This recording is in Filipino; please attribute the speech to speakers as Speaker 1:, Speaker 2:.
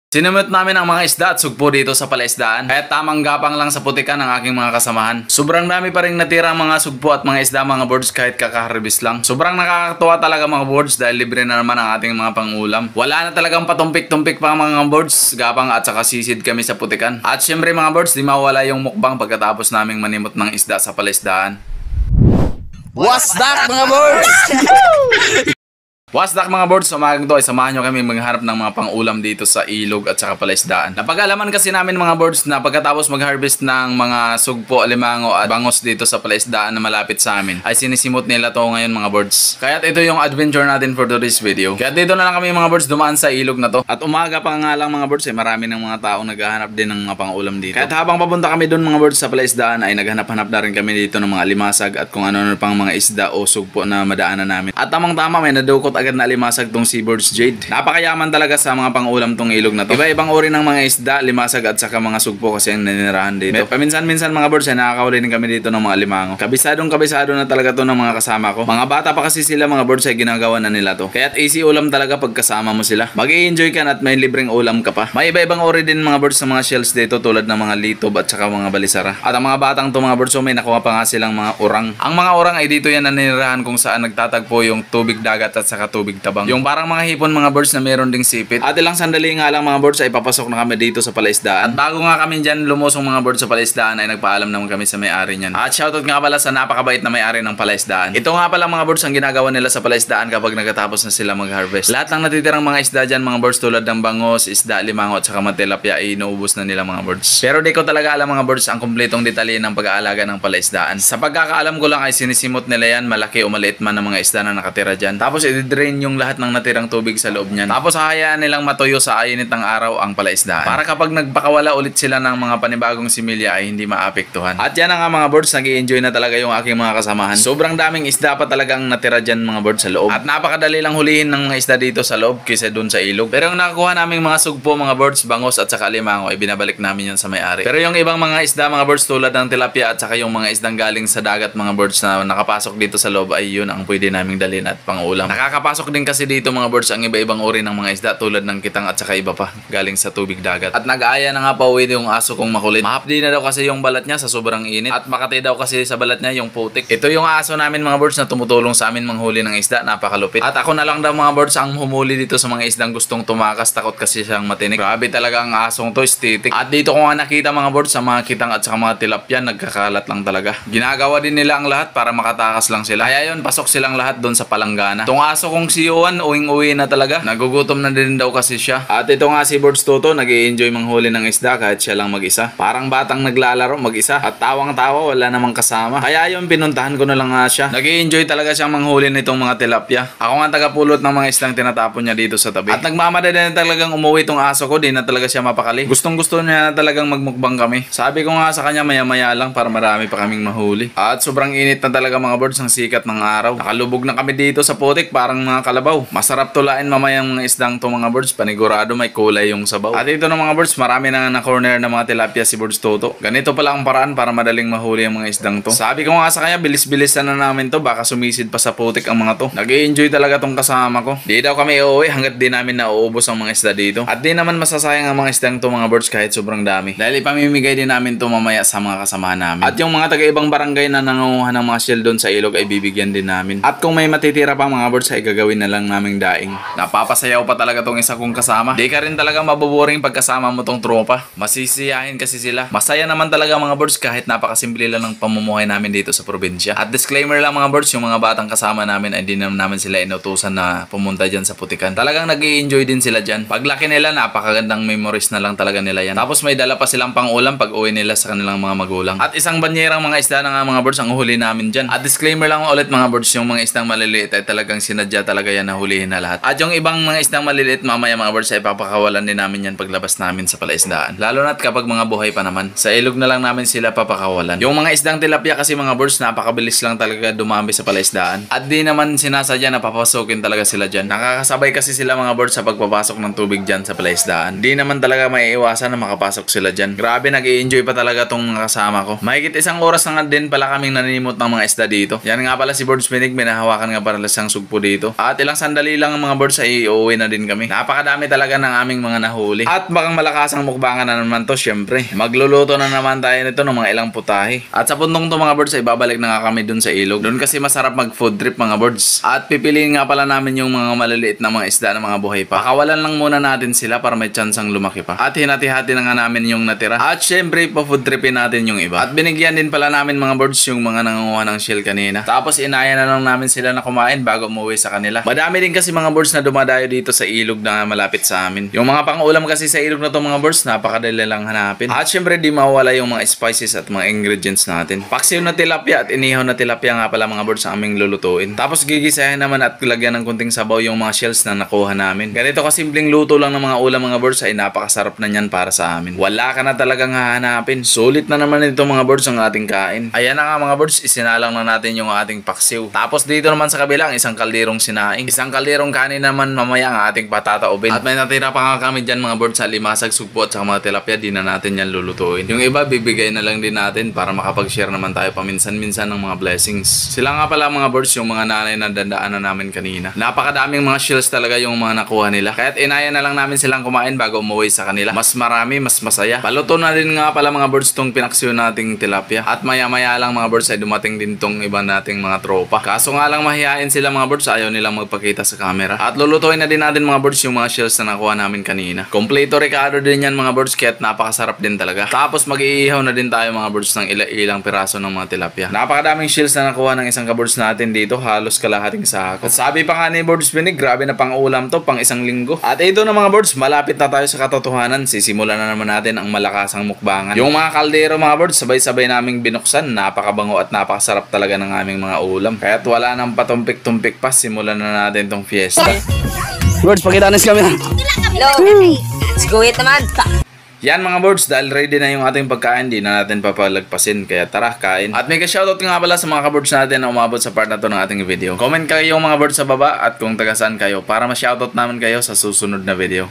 Speaker 1: Sinumot namin ang mga isda at sugpo dito sa palaisdaan, kaya tamang gapang lang sa putikan ng aking mga kasamahan. Sobrang dami pa rin natira ang mga sugpo at mga isda mga boards kahit kakaharvest lang. Sobrang nakakatuwa talaga mga boards dahil libre na naman ang ating mga pangulam. Wala na talagang patumpik-tumpik pa mga boards, gapang at saka sisid kami sa putikan. At syempre mga boards, di mawala yung mukbang pagkatapos naming manimot ng isda sa palaisdaan.
Speaker 2: What's that mga boards?
Speaker 1: What's that mga boards? Umagang to ay samahan nyo kami maghanap ng mga pang-ulam dito sa ilog at saka palaisdaan. Napag-alaman kasi namin mga boards na pagkatapos mag-harvest ng mga sugpo, alimango at bangos dito sa palaisdaan na malapit sa amin ay sinisimot nila to ngayon mga boards. Kaya ito yung adventure natin for today's video. Kaya dito na lang kami mga boards dumaan sa ilog na to. At umaga pa nga lang mga boards ay marami ng mga taong naghahanap din ng mga pang-ulam dito. Kaya habang papunta kami doon mga boards sa palaisdaan ay naghanap-hanap na rin kami dito ng mga limasag at kung ano-ano pang mga isda o sugpo na madaanan namin. At tamang-tama may nadukot agad na limasag tong Seaboard's Jade. Napakayaman talaga sa mga pang-ulam tong ilog na to. Iba-ibang uri ng mga isda, limasag at saka mga sugpo kasi ang naninirahan dito. Paminsan-minsan mga boards ay nakakahuli din kami dito ng mga limango. Kabisado na talaga to ng mga kasama ko. Mga bata pa kasi sila mga boards ay ginagawa na nila to. Kaya't easy ulam talaga pag kasama mo sila. Mag-i-enjoy ka at may libreng ulam ka pa. May iba-ibang uri din mga boards ng mga shells dito tulad ng mga litob at saka mga balisara. At ang mga batang to mga boards may nakuha pa nga silang mga urang. Ang mga urang ay dito yan naninirahan kung saan nagtatagpo yung tubig dagat at saka tubig tabang. Yung parang mga hipon mga birds na meron ding sipit. At ilang sandali nga lang mga birds ay papasok na kami dito sa palaisdaan. At bago nga kami dyan lumusong mga birds sa palaisdaan ay nagpaalam naman kami sa may-ari niyan. At shoutout nga pala sa napakabait na may-ari ng palaisdaan. Ito nga pala mga birds ang ginagawa nila sa palaisdaan kapag nagkatapos na sila mag-harvest. Lahat ng natitirang mga isda dyan mga birds tulad ng bangos, isda, limango at saka tilapia ay inuubos na nila mga birds. Pero di ko talaga alam mga birds ang kumpletong detalye ng pag-aalaga ng palaisdaan. Sa pagkakaalam ko lang ay sinisimot nila yan, malaki o maliit man ng mga isda na nakatira dyan. Tapos i-drain yung lahat ng natirang tubig sa loob niyan. Tapos hahayaan nilang matuyo sa init ng araw ang palaisdaan. Para kapag nagpakawala ulit sila ng mga panibagong similya ay hindi maapektuhan. At yan nga mga birds, nag-i-enjoy na talaga yung aking mga kasamahan. Sobrang daming isda pa talagang natira dyan mga birds sa loob. At napakadali lang hulihin ng mga isda dito sa loob kaysa dun sa ilog. Pero yung nakakuha naming mga sugpo mga birds, bangos at saka limango ay binabalik namin yan sa may-ari. Pero yung ibang mga isda mga birds tulad ng tilapia at saka yung mga isdang galing sa dagat mga birds na nakapasok dito sa loob ay yun ang pwede naming dalhin at pang-ulam. Nakakapasok din kasi dito mga birds ang iba-ibang uri ng mga isda tulad ng kitang at saka iba pa galing sa tubig dagat. At nag-aaya na nga pa uwi yung aso kong makulit. Mahapdi na daw kasi yung balat niya sa sobrang init at makati daw kasi sa balat niya yung putik. Ito yung aso namin mga birds na tumutulong sa amin manghuli ng isda, napakalupit. At ako na lang daw mga birds ang humuli dito sa mga isdang gustong tumakas, takot kasi siyang matinik. Grabe talaga ang asong to, estetik. At dito ko nga nakita mga birds sa mga kitang at saka mga tilapia, nagkakalat lang talaga. Ginagawa din nila ang lahat para makatakas lang sila. Kaya yun, pasok silang lahat doon sa palanggana. Tong aso kong si Yuan, uwing-uwi na talaga. Nagugutom na din daw kasi siya. At ito nga si Birds Toto, nag-i-enjoy manghuli ng isda kahit siya lang mag-isa. Parang batang naglalaro mag-isa. At tawang-tawa, wala namang kasama. Kaya yun, pinuntahan ko na lang nga siya. Nag-i-enjoy talaga siyang manghuli nitong mga tilapia. Ako nga tagapulot ng mga islang tinatapon niya dito sa tabi. At nagmamadali na talagang umuwi tong aso ko, di na talaga siya mapakali. Gustong-gusto niya na talagang magmukbang kami. Sabi ko nga sa kanya maya-maya lang para marami pa kaming mahuli. At sobrang init na talaga mga birds ang sikat ng araw. Nakalubog na kami dito sa putik parang mga kalabaw. Masarap tulain mamayang mga isdang to mga birds, panigurado may kulay yung sabaw. At ito ng mga birds, marami na corner na mga tilapia si Birds Toto. Ganito pala ang paraan para madaling mahuli ang mga isdang to. Sabi ko nga sa kanya, bilis-bilisan na namin to, baka sumisid pa sa putik ang mga to. Nag-i-enjoy talaga tong kasama ko. Di daw kami uuwi hanggat di namin nauubos ang mga isda dito. At di naman masasayang ang mga isdang to mga birds kahit sobrang dami. Dahil ipamimigay din namin to mamaya sa mga kasamahan namin. At yung mga taga-ibang barangay na nangunguha ng mga shell doon sa ilog ay bibigyan din namin. At kung may matitira pa mga birds ay gagawin na lang naming daing. Napapasayaw pa talaga tong isa kong kasama. Di ka rin talaga maboboring pagkasama mo tong tropa. Masisiyahin kasi sila. Masaya naman talaga mga birds kahit napakasimple lang ng pamumuhay namin dito sa probinsya. At disclaimer lang mga birds, yung mga batang kasama namin ay di naman sila inutusan na pumunta dyan sa putikan. Talagang nag-i-enjoy din sila dyan. Paglaki nila, napakagandang memories na lang talaga nila yan. Tapos may dala pa silang pang-ulam pag uwi nila sa kanilang mga magulang. At isang banyerang mga isda na nga mga birds ang uhuli namin dyan. At disclaimer lang ulit mga birds, yung mga isdang maliliit ay talagang sinadya talaga yan na hulihin na lahat. At yung ibang mga isdang maliliit mamaya mga birds ay papakawalan din namin yan paglabas namin sa palaisdaan. Lalo na't kapag mga buhay pa naman, sa ilog na lang namin sila papakawalan. Yung mga isdang tilapia kasi mga birds, napakabilis lang talaga dumami sa palaisdaan. At di naman sinasadya na papasukin talaga sila dyan. Nakakasabay kasi sila mga birds sa pagpapasok ng tubig dyan sa palaisdaan. Di naman talaga maiiwasan na makapasok sila dyan. Grabe, nag-i-enjoy pa talaga tong mga kasama ko. Mahigit isang oras na nga din pala kaming naninimot ng mga isda dito. Yan nga pala si Birds Pinig, may nahawakan nga pala siyang sugpo dito. At ilang sandali lang mga birds ay uuwi na din kami. Napakadami talaga ng aming mga nahuli. At bakang malakasang mukbangan na naman to syempre. Magluluto na naman tayo nito ng mga ilang putahe. At sa puntong to mga birds ay babalik na nga kami dun sa ilog. Dun kasi masarap mag food trip mga birds. At pipiliin nga pala namin yung mga maliliit na mga isda na mga buhay pa. Pakawalan lang muna natin sila para may chansang lumaki pa. At hinati-hati na nga namin yung natira. At syempre pa food tripin natin yung iba. At binigyan din pala namin mga birds yung mga nangunguha ng shell kanina. Tapos inaya na lang namin sila na kumain bago umuwi sa kanila. Madami din kasi mga birds na dumadayo dito sa ilog na malapit sa amin. Yung mga pang-ulam kasi sa ilog na to mga birds, napakadali lang hanapin. At syempre di mawala yung mga spices at mga ingredients natin. Paksiw na tilapia at inihaw na tilapia nga pala mga birds ang aming lulutuin. Tapos gigisahin naman at lagyan ng kunting sabaw yung mga shells na nakuha namin. Ganito kasimpleng luto lang ng mga ulam mga birds ay napakasarap na niyan para sa amin. Wala ka na talagang hahanapin. Sulit na naman ito mga birds ang ating kain. Ayan na nga mga birds, isinalang na natin yung ating paksiw. Tapos dito naman sa kabila, isang kalderong sinaing. Isang kalderong kanin naman mamaya ang ating patataubin. At may natira pa nga kami dyan mga birds sa limasag, sugpo at sa mga tilapia. Di na natin yan lulutuin. Yung iba bibigay na lang din natin para makapag-share naman tayo paminsan-minsan ng mga blessings. Sila nga pala mga birds yung mga nanay na dandaan na namin kanina. Napakadaming mga shells talaga yung mga nakuha nila. Kaya't inaya na lang namin silang kumain bago umuwi sa kanila. Mas marami, mas masaya. Paluto na din nga pala mga birds tong pinaksiw nating tilapia. At maya-maya lang mga birds ay dumating din tong iba nating mga tropa. Kaso nga lang mahihain sila mga birds, ayaw nilang magpakita sa camera. At lulutuin na din natin mga birds yung mga shells na nakuha namin kanina. Kompleto Ricardo din yan mga birds, kaya't napakasarap din talaga. Tapos mag-iihaw na din tayo mga birds ng ilang piraso ng mga tilapia. Napakadaming shells na nakuha ng isang kabirds natin dito, halos kalahating sako. At sabi pa nga ni Birds Pinig, grabe na pang ulam to, pang isang linggo. At ito na mga birds, malapit na tayo sa katotohanan. Sisimulan na naman natin ang malakasang mukbangan. Yung mga kaldero mga birds, sabay-sabay naming binuksan. Napakabango at napakasarap talaga ng aming mga ulam. Kaya't wala nang patumpik-tumpik pa, simulan na natin tong fiesta.
Speaker 2: Birds, pakita na sa camera.
Speaker 3: Hello. Siguhit naman.
Speaker 1: Yan mga birds, dahil ready na yung ating pagkain, di na natin papalagpasin. Kaya tara, kain. At may ka-shoutout nga pala sa mga ka-birds natin na umabot sa part na to ng ating video. Comment kayo mga birds sa baba at kung taga saan kayo para ma-shoutout namin kayo sa susunod na video.